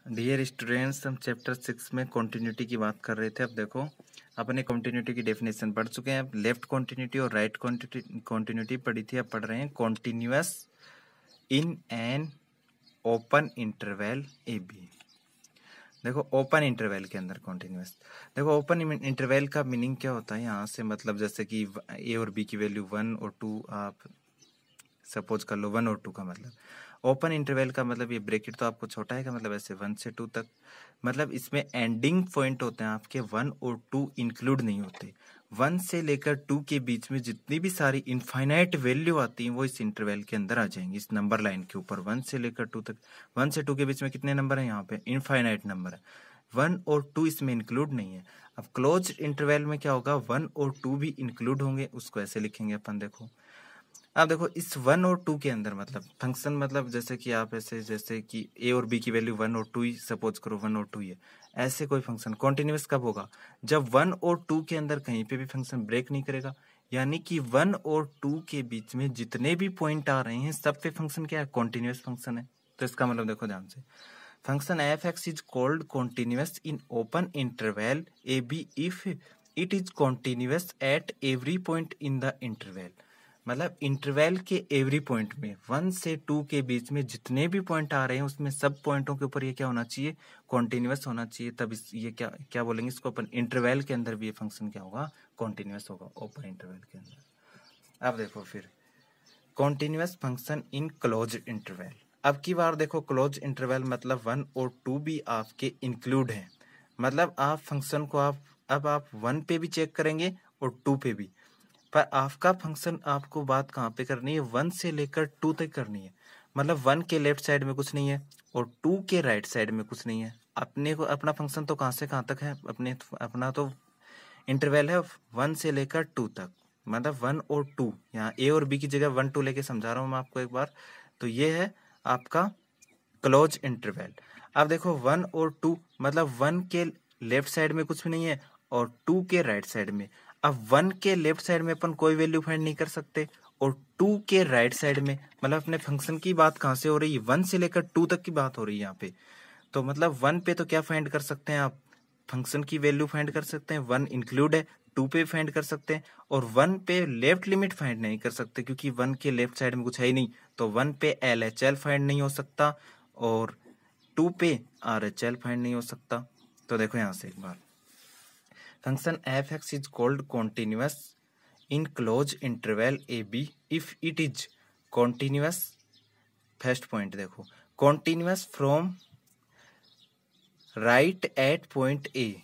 Dear students, हम chapter 6 में continuity की बात कर रहे थे। अब देखो, अपने कॉन्टिन्यूटी की डेफिनेशन पढ़ चुके हैं। अब लेफ्ट कॉन्टिन्यूटी और राइट कॉन्टिन्यूटी पढ़ी थी। अब पढ़ रहे हैं continuous in an open interval A B. देखो, ओपन इंटरवल के अंदर कॉन्टिन्यूअस। देखो, ओपन इंटरवल का मीनिंग क्या होता है यहाँ से, मतलब जैसे कि ए और बी की वैल्यू 1 और 2 आप सपोज कर लो 1 और 2 का मतलब। ओपन इंटरवल का मतलब ये ब्रैकेट तो आपको छोटा है का मतलब ऐसे 1 से 2 तक, मतलब इसमें एंडिंग पॉइंट होते हैं आपके 1 और 2 इंक्लूड नहीं होते। 1 से लेकर 2 के बीच में जितनी भी सारी इनफाइनाइट वैल्यू आती हैं वो इस इंटरवल के अंदर आ जाएंगी, इस नंबर लाइन के ऊपर। 1 से लेकर 2 तक, 1 से 2 के बीच में कितने नंबर हैं यहाँ पे? इनफाइनाइट नंबर है। 1 और 2 इसमें इंक्लूड नहीं है। अब क्लोज इंटरवल में क्या होगा? 1 और 2 भी इंक्लूड होंगे। उसको ऐसे लिखेंगे अपन। देखो, अब देखो, इस 1 और 2 के अंदर मतलब फंक्शन, मतलब जैसे कि आप ऐसे, जैसे कि ए और बी की वैल्यू 1 और 2 ही सपोज करो, 1 और 2 ही है। ऐसे कोई फंक्शन कॉन्टिन्यूअस कब होगा? जब 1 और 2 के अंदर कहीं पे भी फंक्शन ब्रेक नहीं करेगा। यानी कि 1 और 2 के बीच में जितने भी पॉइंट आ रहे हैं सब पे फंक्शन क्या है? कॉन्टिन्यूअस फंक्शन है। तो इसका मतलब देखो ध्यान से, function F x is called continuous in open interval A B if it is continuous at every point in the interval. मतलब इंटरवल के एवरी पॉइंट में 1 से 2 के बीच में जितने भी पॉइंट आ रहे हैं उसमें सब पॉइंटों के ऊपर ये क्या होना चाहिए? कॉन्टिन्यूअस होना चाहिए। तब ये क्या क्या बोलेंगे इसको अपन? इंटरवल के अंदर भी ये फंक्शन क्या होगा? कॉन्टिन्यूअस होगा, ओपन इंटरवल के अंदर। अब देखो फिर, continuous function in close interval. अब की बार देखो, क्लोज इंटरवल मतलब 1 और 2 भी आपके इंक्लूड हैं। मतलब आप फंक्शन को अब आप 1 पे भी चेक करेंगे और 2 पे भी, पर आपका फंक्शन आपको बात कहाँ पे करनी है? 1 से लेकर 2 तक करनी है। मतलब 1 के लेफ्ट साइड में कुछ नहीं है और 2 के राइट साइड में कुछ नहीं है। अपने को अपना फंक्शन तो कहाँ से कहाँ तक है? अपना तो इंटरवल है 1 से लेकर 2 तक। मतलब 1 और 2, यहाँ ए और बी की जगह 1 2 लेके समझा रहा हूँ मैं आपको एक बार। तो ये है आपका क्लोज इंटरवल। अब देखो, 1 और 2 मतलब 1 के लेफ्ट साइड में कुछ भी नहीं है और 2 के राइट साइड में। अब 1 के लेफ्ट साइड में अपन कोई वैल्यू फाइंड नहीं कर सकते और 2 के राइट साइड में, मतलब अपने फंक्शन की बात कहाँ से हो रही है? 1 से लेकर 2 तक की बात हो रही है यहाँ पे। तो मतलब 1 पे तो क्या फाइंड कर सकते हैं आप? फंक्शन की वैल्यू फाइंड कर सकते हैं, 1 इंक्लूड है। 2 पे फाइंड कर सकते हैं और 1 पे लेफ्ट लिमिट फाइंड नहीं कर सकते क्योंकि 1 के लेफ्ट साइड में कुछ है ही नहीं। तो 1 पे LHL फाइंड नहीं हो सकता और 2 पे RHL फाइंड नहीं हो सकता। तो देखो यहाँ से एक बार, function F x is called continuous in close interval A B if it is continuous. First point देखो, continuous from right at point a.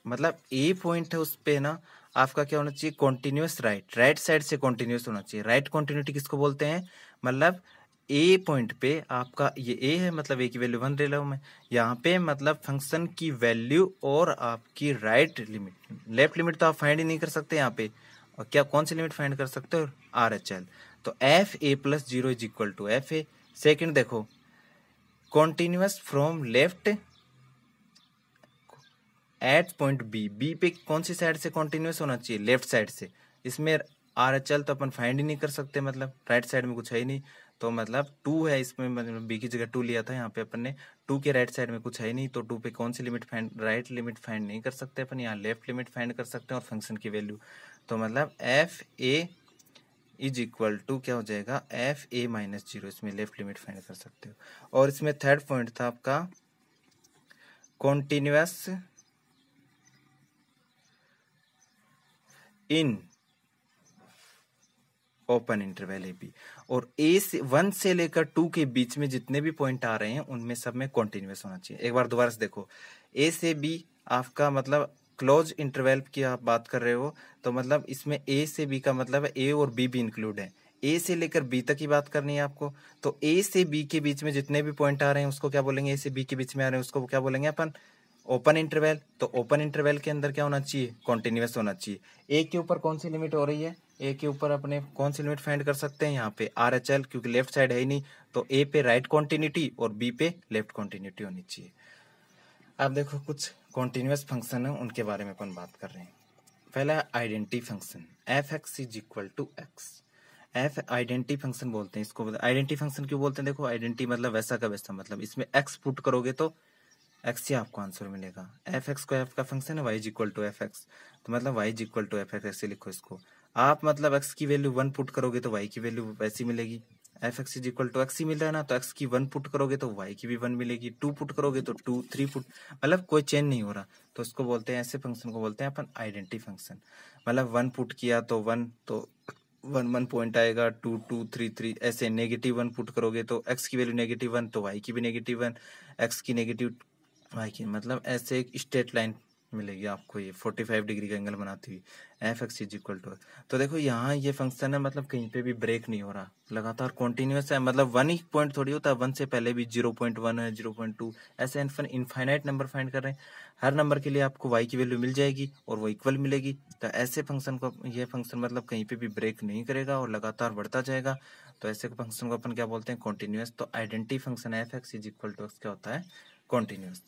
मतलब ए पॉइंट है उस पे ना आपका क्या होना चाहिए? कॉन्टिन्यूअस राइट साइड से कॉन्टिन्यूअस होना चाहिए। राइट कॉन्टिन्यूटी किसको बोलते हैं? मतलब ए पॉइंट पे आपका ये ए है, मतलब ए की वैल्यू 1 ले रहा हूं मैं यहाँ पे। मतलब फंक्शन की वैल्यू और आपकी राइट लिमिट, लेफ्ट लिमिट तो आप फाइंड ही नहीं कर सकते यहाँ पे। और क्या कौन सी लिमिट फाइंड कर सकते हो? RHL। तो f a plus 0 is equal to f a. Second देखो, continuous from left at point b. B पे कौन सी साइड से कॉन्टिन्यूअस होना चाहिए? लेफ्ट साइड से। इसमें RHL तो अपन फाइंड ही नहीं कर सकते, मतलब राइट साइड में कुछ है ही नहीं। तो मतलब 2 है इसमें, मतलब बी की जगह 2 लिया था यहाँ पे अपन ने। 2 के राइट साइड में कुछ है ही नहीं, तो 2 पे कौन सी limit find? Right limit find नहीं कर सकते अपन, यहाँ लेफ्ट लिमिट फाइंड कर सकते हैं और फंक्शन की वैल्यू। तो मतलब F A is equal to क्या हो जाएगा? F A minus 0। इसमें लेफ्ट लिमिट फाइंड कर सकते हो। और इसमें थर्ड पॉइंट था आपका continuous in open interval A B. और ए से 1 से लेकर 2 के बीच में जितने भी पॉइंट आ रहे हैं उनमें सब में कॉन्टिन्यूअस होना चाहिए। एक बार दोबारा से देखो, ए से बी आपका मतलब क्लोज इंटरवल की आप बात कर रहे हो, तो मतलब इसमें ए से बी का मतलब है ए और बी भी इंक्लूड है। ए से लेकर बी तक की बात करनी है आपको। तो ए से बी के बीच में जितने भी पॉइंट आ रहे हैं उसको क्या बोलेंगे? ए से बी के बीच में आ रहे हैं उसको क्या बोलेंगे अपन? Open interval. तो ओपन इंटरवल के अंदर क्या होना चाहिए? कॉन्टिन्यूअस होना चाहिए। ए के ऊपर कौन सी लिमिट हो रही है? ए के ऊपर अपने कौन सी लिमिट फाइंड कर सकते हैं? यहाँ पे RHL, क्योंकि लेफ्ट साइड है ही नहीं। तो ए पे राइट कॉन्टिन्यूटी और बी पे लेफ्ट कॉन्टिन्यूटी होनी चाहिए। अब देखो, कुछ कॉन्टिन्यूअस फंक्शन है उनके बारे में अपन बात कर रहे हैं। पहला identity function, F x is equal to X. F identity function बोलते हैं इसको। आइडेंटिटी फंक्शन क्यों बोलते हैं? देखो, आइडेंटिटी मतलब वैसा का वैसा, मतलब इसमें एक्स पुट करोगे तो एक्स ही आपको आंसर मिलेगा। एफ एक्स को एफ का फंक्शन है, Y is equal to F X, तो मतलब Y is equal to F X ऐसे लिखो इसको। आप मतलब एक्स की वैल्यू 1 पुट करोगे तो वाई की वैल्यू वैसी मिलेगी। F x is equal to x ही मिल रहा है ना, तो एक्स की 1 पुट करोगे तो वाई की भी 1 मिलेगी, 2 पुट करोगे तो 2, 3 पुट, मतलब कोई चेंज नहीं हो रहा, तो उसको बोलते हैं, ऐसे फंक्शन को बोलते हैं अपन आइडेंटिटी फंक्शन। मतलब 1 पुट किया तो 1, तो 1 पॉइंट आएगा, 2 2 3 3, ऐसे नेगेटिव 1 पुट करोगे तो एक्स की वैल्यू -1 तो वाई की भी -1, एक्स की नेगेटिव वाई की, मतलब ऐसे एक स्ट्रेट लाइन मिलेगी आपको, ये 45 डिग्री का एंगल बनाती हुई, F x is equal to. तो देखो यहाँ ये फंक्शन है, मतलब कहीं पे भी ब्रेक नहीं हो रहा, लगातार कॉन्टिन्यूस है, मतलब 1 ही पॉइंट थोड़ी होता है, 1 से पहले भी 0.1 है, 0.2, ऐसे इनफाइनाइट नंबर फाइंड कर रहे हैं। हर नंबर के लिए आपको वाई की वैल्यू मिल जाएगी और वो इक्वल मिलेगी, तो ऐसे फंक्शन को, ये फंक्शन मतलब कहीं पे भी ब्रेक नहीं करेगा और लगातार बढ़ता जाएगा, तो ऐसे फंक्शन को अपन क्या बोलते हैं, कॉन्टिन्यूस। तो identity function F x is equal to x क्या होता है, कॉन्टिन्यूस।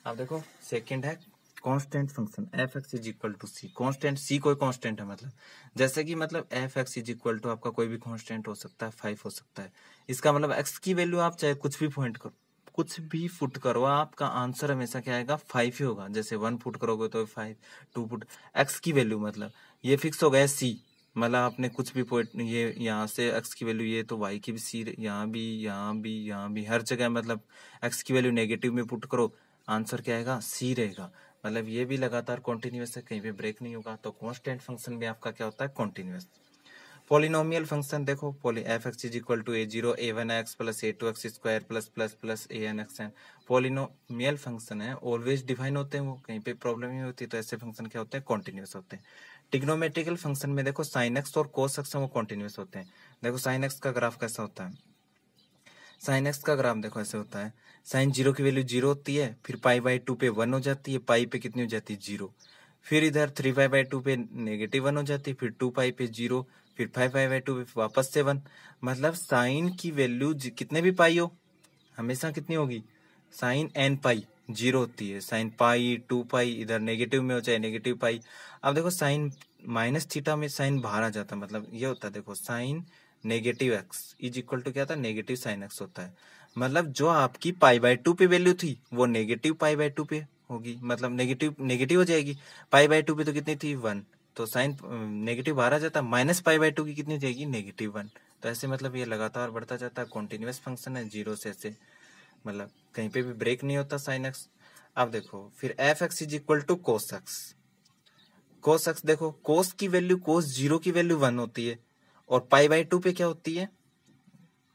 अब देखो सेकंड है constant function, F x is equal to c. Constant, c कोई कांस्टेंट है, मतलब जैसे कि मतलब f x is equal to आपका कोई भी कांस्टेंट हो सकता है, 5 हो सकता है। इसका मतलब एक्स की वैल्यू आप चाहे कुछ भी पॉइंट करो, कुछ भी फुट करो, आपका आंसर हमेशा क्या आएगा, 5 ही होगा। जैसे 1 फुट करोगे तो 5, 2 फुट, एक्स की वैल्यू मतलब ये फिक्स हो गया सी, मतलब आपने कुछ भी पॉइंट, ये यहाँ से एक्स की वैल्यू ये, तो वाई की भी सी, यहाँ भी, यहाँ भी, यहाँ भी, हर जगह मतलब एक्स की वैल्यू नेगेटिव में पुट करो, आंसर क्या आएगा, सी रहेगा। मतलब ये भी लगातार कॉन्टिन्यूस है, कहीं पे ब्रेक नहीं होगा, तो कांस्टेंट फंक्शन भी आपका क्या होता है, कॉन्टिन्यूस। पॉलिनोमियल फंक्शन देखो, poly F x is equal to a0 a1x plus a2x square plus plus plus an x। Polynomial function है, ऑलवेज डिफाइन होते हैं, वो कहीं पे प्रॉब्लम नहीं होती, तो ऐसे फंक्शन क्या होते हैं, कॉन्टिन्यूस होते हैं। ट्रिग्नोमेट्रिकल फंक्शन में देखो साइन एक्स और कोस एक्स वो कॉन्टिन्यूस होते हैं। देखो साइन एक्स का ग्राफ कैसा होता है, साइन एक्स का ग्राफ देखो ऐसे होता है, साइन 0 की वैल्यू 0 होती है, फिर π/2 पे 1 हो जाती है, पाई पे कितनी हो जाती है, 0, फिर इधर 3π/2 पे -1 हो जाती है, फिर 2π पे 0, फिर 5π/2 पे वापस से 1। मतलब साइन की वैल्यू कितने भी पाई हो, हमेशा कितनी होगी, साइन n पाई 0 होती है, साइन पाई 2π इधर नेगेटिव में हो चाहे नेगेटिव पाई। अब देखो साइन माइनस थीटा में साइन बाहर आ जाता है, मतलब ये होता है, देखो sine negative x is equal to क्या था, नेगेटिव साइन एक्स होता है। मतलब जो आपकी π/2 पे वैल्यू थी वो नेगेटिव π/2 पे होगी, मतलब नेगेटिव नेगेटिव हो जाएगी। π/2 पे तो कितनी थी, 1, तो साइन नेगेटिव बाहर आ जाता है, माइनस π/2 की कितनी हो जाएगी, -1। तो ऐसे मतलब ये लगातार बढ़ता जाता है, कॉन्टिन्यूस फंक्शन है, 0 से ऐसे, मतलब कहीं पे भी ब्रेक नहीं होता साइन एक्स। अब देखो फिर F x is equal to cos X. Cos X देखो, कोस की वैल्यू, कोस 0 की वैल्यू 1 होती है, और π/2 पे क्या होती है,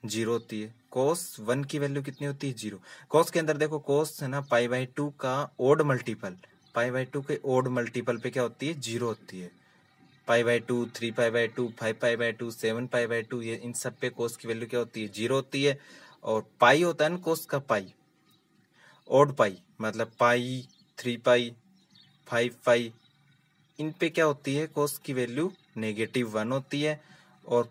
0 होती है। कोस 1 की वैल्यू कितनी होती है, 0। कोस के अंदर देखो, कोस है ना π/2 का ओड मल्टीपल, π/2 के ओड मल्टीपल पे क्या होती है, 0 होती है। π/2, 3π/2, 5π/2, 7π/2, ये इन सब पे कोस की वैल्यू क्या होती है, 0 होती है। और पाई होता है ना कोस का, पाई, ओड पाई, मतलब पाई, 3π, 5π, इन पे क्या होती है, कोस की वैल्यू -1 होती है। और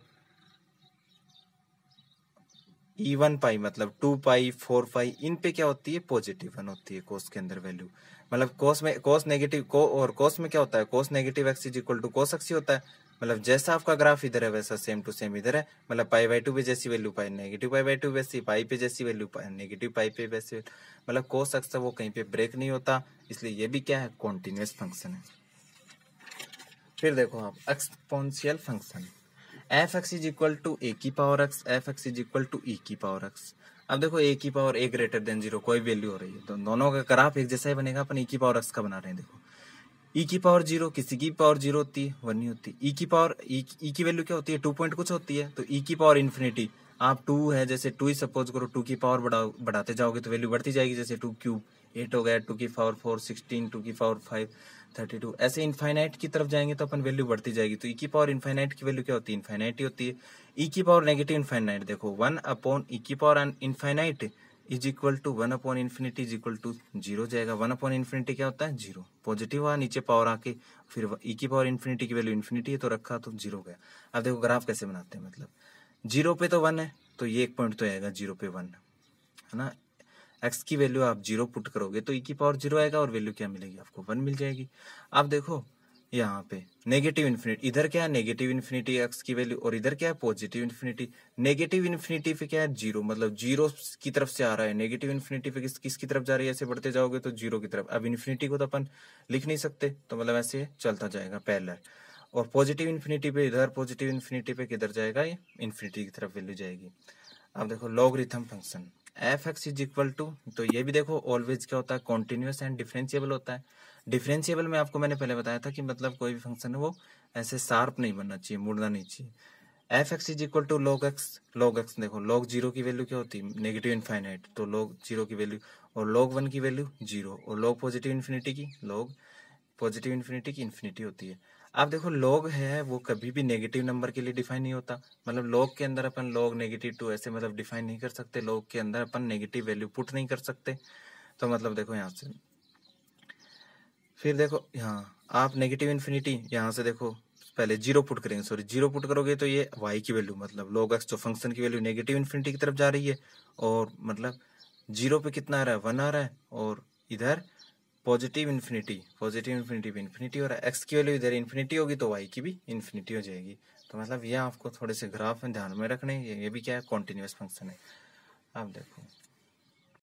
E1 पाई मतलब 2π, 4π, इन पे क्या होती है, +1 होती है कोस के अंदर वैल्यू। मतलब कोस में कोस नेगेटिव को, और कोस में क्या होता है, cos negative x is equal to cos x ही होता है। मतलब जैसा आपका ग्राफ इधर है वैसा सेम टू सेम इधर है, मतलब π/2 पे जैसी वैल्यू पाई, नेगेटिव π/2 वैसी, पाई पे जैसी वैल्यू पाई, नेगेटिव पाई पे वैसे, मतलब कोस एक्स वो कहीं पे ब्रेक नहीं होता, इसलिए ये भी क्या है, कॉन्टिन्यूस फंक्शन है। फिर देखो आप exponential function, F x is equal to a की power x, f x is equal to e की पावर एक्स। अब देखो ए की पावर ए ग्रेटर देन 0 कोई वैल्यू हो रही है, तो दोनों का ग्राफ एक जैसा ही बनेगा, अपन ई की पावर एक्स का बना रहे हैं। देखो ई की पावर 0, किसी की पावर 0 होती है, 1 नहीं होती। ई की पावर ई की वैल्यू क्या होती है, 2 पॉइंट कुछ होती है, तो ई की पावर इन्फिनिटी, आप 2 है जैसे 2 ही सपोज करो, 2 की पावर बढ़ाते जाओगे तो वैल्यू बढ़ती जाएगी, जैसे 2 क्यूब 8 हो गया, 2 की पावर 4 16, 2 की पावर 5 32, ऐसे इनफाइनाइट की तरफ जाएंगे तो अपन वैल्यू बढ़ती जाएगी। तो ई की पावर इनफाइनाइट की वैल्यू क्या होती है, इनफाइनाइट ही होती है। ई की पावर नेगेटिव इनफाइनाइट देखो, 1 अपॉन ई की power infinite is equal to 1 upon infinity is equal to 0 जाएगा। 1 अपॉन इन्फिनिटी क्या होता है, 0, पॉजिटिव हुआ, नीचे पावर आके फिर ई की पावर इन्फिनिटी की वैल्यू इन्फिनिटी है तो रखा तो 0 गया। अब देखो ग्राफ कैसे बनाते हैं, मतलब 0 पे तो 1 है, तो ये एक पॉइंट तो आएगा 0 पे 1 है ना। एक्स की वैल्यू आप 0 पुट करोगे तो ई की पावर 0 आएगा, और वैल्यू क्या मिलेगी आपको, 1 मिल जाएगी। अब देखो यहाँ पे नेगेटिव इन्फिनिटी, इधर क्या है नेगेटिव इन्फिनिटी एक्स की वैल्यू, और इधर क्या है पॉजिटिव इन्फिनिटी। नेगेटिव इन्फिनिटी पे क्या है जीरो, मतलब जीरो की तरफ से आ रहा है। नेगेटिव इन्फिनिटी पे किसकी तरफ जा रही है, ऐसे बढ़ते जाओगे तो जीरो की तरफ। अब इन्फिनिटी को तो अपन लिख नहीं सकते, तो मतलब ऐसे चलता जाएगा पैरेलल। और पॉजिटिव इन्फिनिटी पे इधर, पॉजिटिव इन्फिनिटी पे किधर जाएगा, ये इन्फिनिटी की तरफ वैल्यू जाएगी। अब देखो logarithm function F x is equal to, तो ये भी देखो ऑलवेज क्या होता है, कॉन्टिन्यूस एंड डिफरेंशिएबल होता है। डिफरेंशिएबल में आपको मैंने पहले बताया था कि मतलब कोई भी फंक्शन है वो ऐसे शार्प नहीं बनना चाहिए, मुड़ना नहीं चाहिए। F x is equal to log X, log X देखो लॉग जीरो की वैल्यू क्या होती है, नेगेटिव इनफाइनाइट, तो लॉग जीरो की वैल्यू, और लॉग वन की वैल्यू जीरो, और लॉग पॉजिटिव इन्फिनिटी की, लॉग पॉजिटिव इन्फिनिटी की इन्फिनिटी होती है। अब देखो लॉग है वो कभी भी नेगेटिव नंबर के लिए डिफाइन नहीं होता, मतलब लॉग के अंदर अपन लॉग नेगेटिव टू ऐसे मतलब डिफाइन नहीं कर सकते, लॉग के अंदर अपन नेगेटिव वैल्यू पुट नहीं कर सकते। तो मतलब देखो यहाँ से फिर देखो यहाँ आप नेगेटिव इन्फिनिटी यहाँ से देखो पहले जीरो पुट करेंगे, सॉरी जीरो पुट करोगे तो ये वाई की वैल्यू मतलब लॉग एक्स जो फंक्शन की वैल्यू नेगेटिव इन्फिनिटी की तरफ जा रही है, और मतलब जीरो पे कितना आ रहा है, वन आ रहा है, और इधर पॉजिटिव इन्फिनिटी पे इन्फिनिटी हो रहा है। एक्स की वैल्यू इधर इन्फिनिटी होगी तो वाई की भी इन्फिनिटी हो जाएगी। तो मतलब ये आपको थोड़े से ग्राफ में ध्यान में रखने, ये भी क्या है कॉन्टिन्यूस फंक्शन है। आप देखो